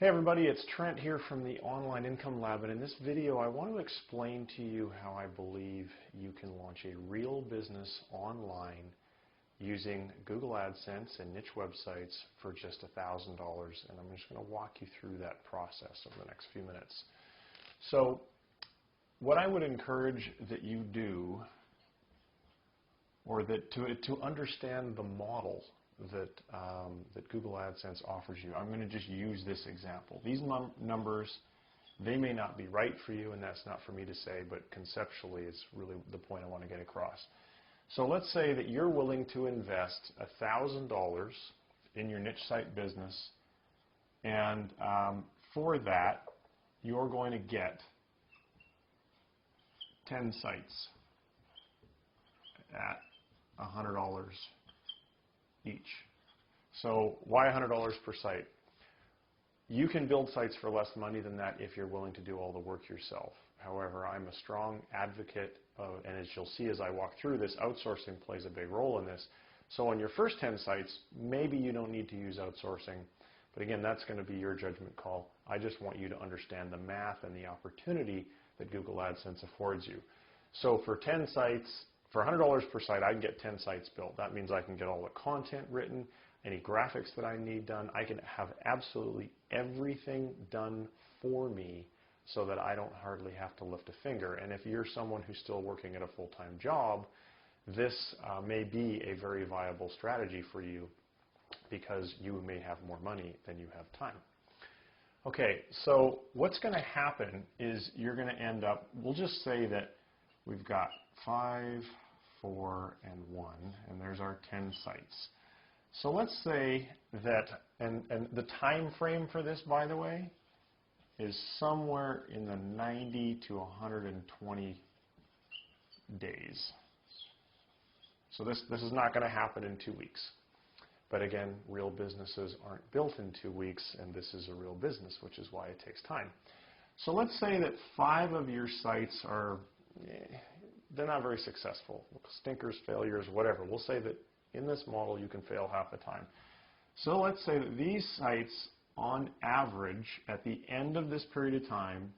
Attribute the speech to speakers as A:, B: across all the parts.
A: Hey everybody, it's Trent here from the Online Income Lab, and in this video I want to explain to you how I believe you can launch a real business online using Google Adsense and niche websites for just $1,000, and I'm just going to walk you through that process over the next few minutes. So what I would encourage that you do, or that to understand the model that Google AdSense offers you. I'm going to just use this example. These numbers, they may not be right for you, and that's not for me to say, but conceptually it's really the point I want to get across. So let's say that you're willing to invest $1,000 in your niche site business, and for that you're going to get 10 sites at $100 each. So why $100 per site? You can build sites for less money than that if you're willing to do all the work yourself. However, I'm a strong advocate of, and as you'll see as I walk through this, outsourcing plays a big role in this. So on your first 10 sites, maybe you don't need to use outsourcing, but again, that's going to be your judgment call. I just want you to understand the math and the opportunity that Google AdSense affords you. So for 10 sites, for $100 per site, I can get 10 sites built. That means I can get all the content written, any graphics that I need done. I can have absolutely everything done for me so that I don't hardly have to lift a finger. And if you're someone who's still working at a full-time job, this may be a very viable strategy for you because you may have more money than you have time. Okay, so what's going to happen is you're going to end up, we'll just say that we've got 5, 4, and 1, and there's our 10 sites. So let's say that, and the time frame for this, by the way, is somewhere in the 90 to 120 days. So this is not going to happen in 2 weeks. But again, real businesses aren't built in 2 weeks, and this is a real business, which is why it takes time. So let's say that 5 of your sites are they're not very successful. Stinkers, failures, whatever. We'll say that in this model you can fail half the time. So let's say that these sites, on average, at the end of this period of time,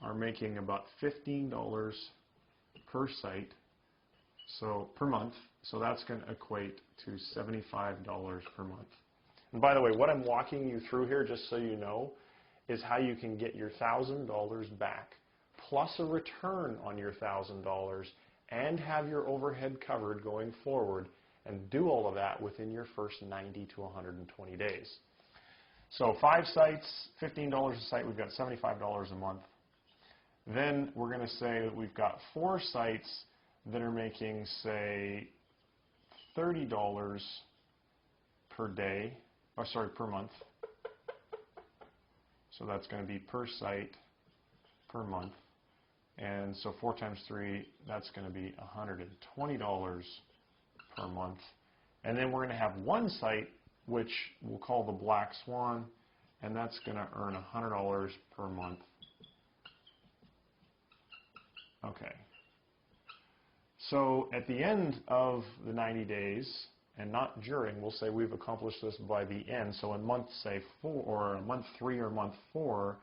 A: are making about $15 per site, so per month. So that's going to equate to $75 per month. And by the way, what I'm walking you through here, just so you know, is how you can get your $1,000 back, plus a return on your $1,000, and have your overhead covered going forward, and do all of that within your first 90 to 120 days. So 5 sites, $15 a site, we've got $75 a month. Then we're going to say that we've got 4 sites that are making, say, $30 per day, or sorry, per month. So that's going to be per site per month. And so 4 times 3, that's going to be $120 per month. And then we're going to have 1 site, which we'll call the Black Swan, and that's going to earn $100 per month. Okay. So at the end of the 90 days, and not during, we'll say we've accomplished this by the end. So in month, say, 4, or month 3 or month 4,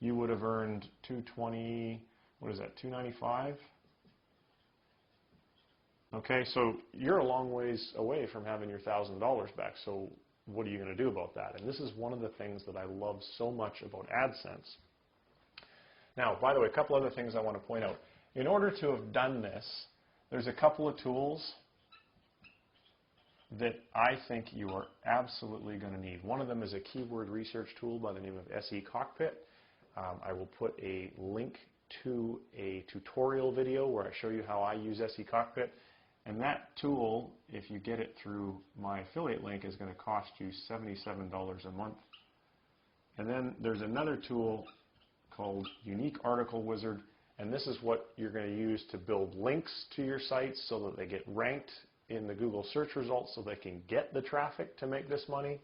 A: you would have earned $220. What is that, $295? Okay, so you're a long ways away from having your $1,000 back, so what are you going to do about that? And this is one of the things that I love so much about AdSense. Now, by the way, a couple other things I want to point out. In order to have done this, there's a couple of tools that I think you are absolutely going to need. One of them is a keyword research tool by the name of SE Cockpit. I will put a link to a tutorial video where I show you how I use SE Cockpit, and that tool, if you get it through my affiliate link, is going to cost you $77 a month. And then there's another tool called Unique Article Wizard, and this is what you're going to use to build links to your sites so that they get ranked in the Google search results so they can get the traffic to make this money,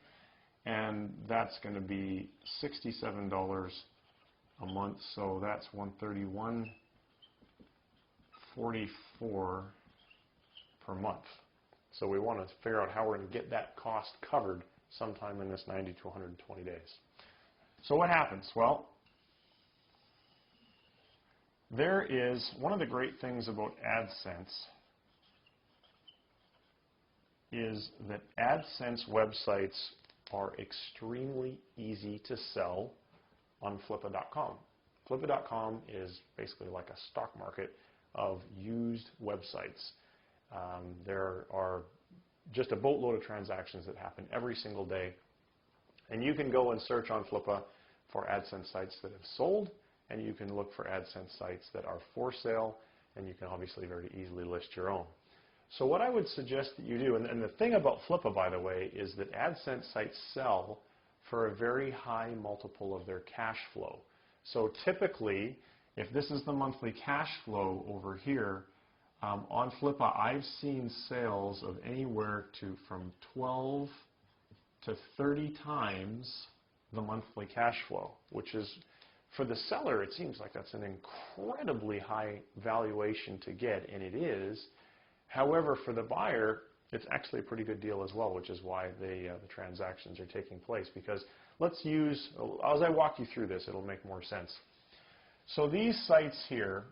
A: and that's going to be $67 a month, so that's $131.44 per month. So we want to figure out how we're going to get that cost covered sometime in this 90 to 120 days. So what happens? Well, there is one of the great things about Adsense is that Adsense websites are extremely easy to sell on Flippa.com. Flippa.com is basically like a stock market of used websites. There are just a boatload of transactions that happen every single day. And you can go and search on Flippa for Adsense sites that have sold, and you can look for Adsense sites that are for sale, and you can obviously very easily list your own. So what I would suggest that you do, and the thing about Flippa, by the way, is that Adsense sites sell for a very high multiple of their cash flow. So typically, if this is the monthly cash flow over here, on Flippa, I've seen sales of anywhere from 12 to 30 times the monthly cash flow, which is, for the seller, it seems like that's an incredibly high valuation to get, and it is. However, for the buyer, it's actually a pretty good deal as well, which is why the transactions are taking place. Because let's use, as I walk you through this, it'll make more sense. So these sites here,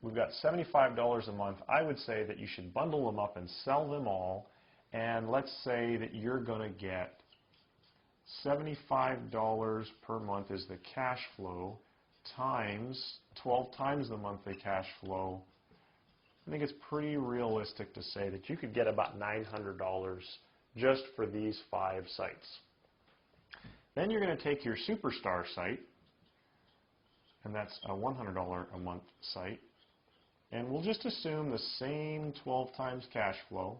A: we've got $75 a month. I would say that you should bundle them up and sell them all. And let's say that you're going to get $75 per month is the cash flow times 12 times the monthly cash flow. I think it's pretty realistic to say that you could get about $900 just for these 5 sites. Then you're going to take your Superstar site, and that's a $100 a month site, and we'll just assume the same 12 times cash flow.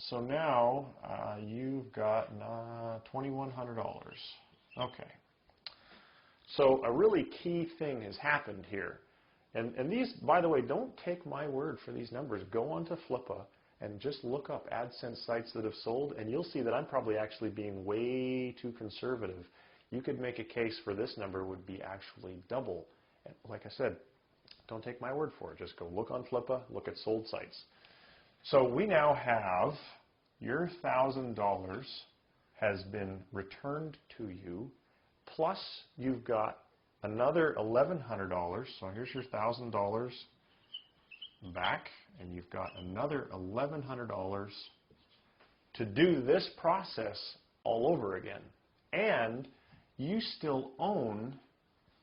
A: So now you've got $2,100. Okay. So a really key thing has happened here. And these, by the way, don't take my word for these numbers. Go onto Flippa and just look up Adsense sites that have sold, and you'll see that I'm probably actually being way too conservative. You could make a case for this number would be actually double. And like I said, don't take my word for it. Just go look on Flippa, look at sold sites. So we now have your $1,000 has been returned to you, plus you've got another $1,100. So here's your $1,000 back, and you've got another $1,100 to do this process all over again. And you still own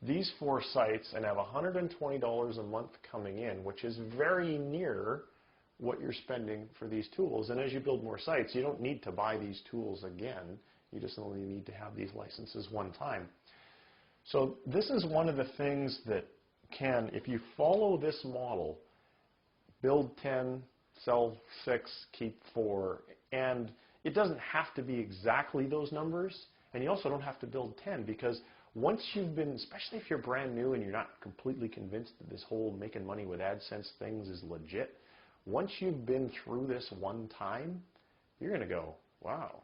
A: these 4 sites and have $120 a month coming in, which is very near what you're spending for these tools. And as you build more sites, you don't need to buy these tools again. You just only need to have these licenses one time. So this is one of the things that can, if you follow this model, build 10, sell 6, keep 4, and it doesn't have to be exactly those numbers, and you also don't have to build 10, because once you've been, especially if you're brand new and you're not completely convinced that this whole making money with AdSense things is legit, once you've been through this one time, you're going to go, wow,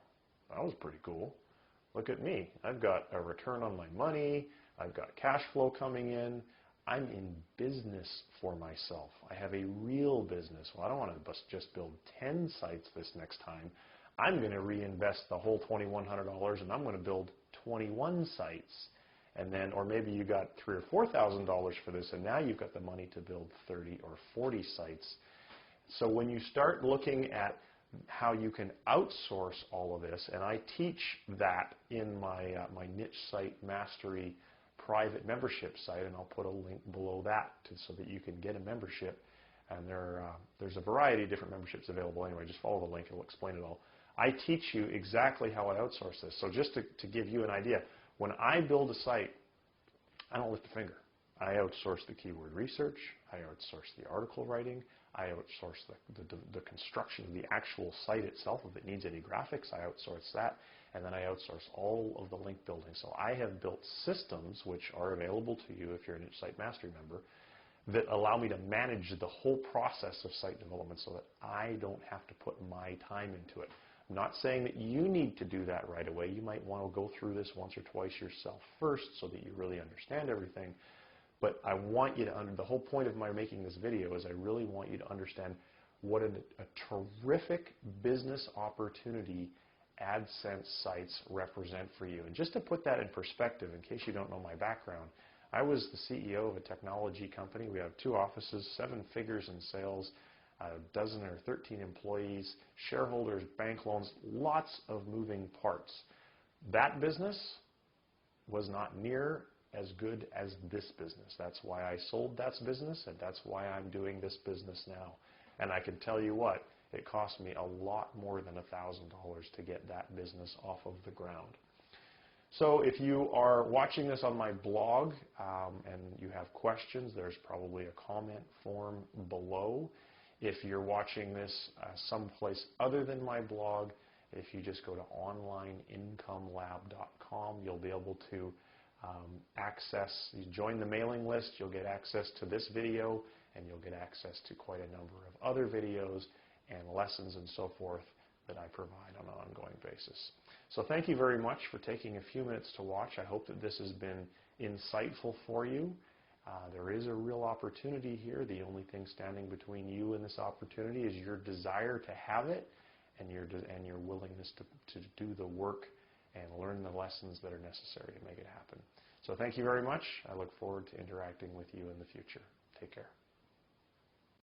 A: that was pretty cool. Look at me. I've got a return on my money. I've got cash flow coming in. I'm in business for myself. I have a real business. Well, I don't want to just build 10 sites this next time. I'm going to reinvest the whole $2,100, and I'm going to build 21 sites. And then, or maybe you got $3,000 or $4,000 for this, and now you've got the money to build 30 or 40 sites. So when you start looking at how you can outsource all of this, and I teach that in my my niche site mastery private membership site, and I'll put a link below that so that you can get a membership. And there's a variety of different memberships available. Anyway, just follow the link; it'll explain it all. I teach you exactly how I outsource this. So just to give you an idea, when I build a site, I don't lift a finger. I outsource the keyword research. I outsource the article writing. I outsource the construction of the actual site itself. If it needs any graphics, I outsource that. And then I outsource all of the link building. So I have built systems which are available to you if you're a niche site mastery member that allow me to manage the whole process of site development so that I don't have to put my time into it. I'm not saying that you need to do that right away. You might want to go through this once or twice yourself first so that you really understand everything. But I want you to, the whole point of my making this video is I really want you to understand what a terrific business opportunity AdSense sites represent for you? And just to put that in perspective, in case you don't know my background, I was the CEO of a technology company. We have 2 offices, 7 figures in sales, a dozen or 13 employees, shareholders, bank loans, lots of moving parts. That business was not near as good as this business. That's why I sold that business, and that's why I'm doing this business now. And I can tell you what, it cost me a lot more than $1,000 to get that business off of the ground. So if you are watching this on my blog and you have questions, there's probably a comment form below. If you're watching this someplace other than my blog, if you just go to onlineincomelab.com, you'll be able to you join the mailing list, you'll get access to this video, and you'll get access to quite a number of other videos and lessons and so forth that I provide on an ongoing basis. So thank you very much for taking a few minutes to watch. I hope that this has been insightful for you. There is a real opportunity here. The only thing standing between you and this opportunity is your desire to have it and your willingness to do the work and learn the lessons that are necessary to make it happen. So thank you very much. I look forward to interacting with you in the future. Take care.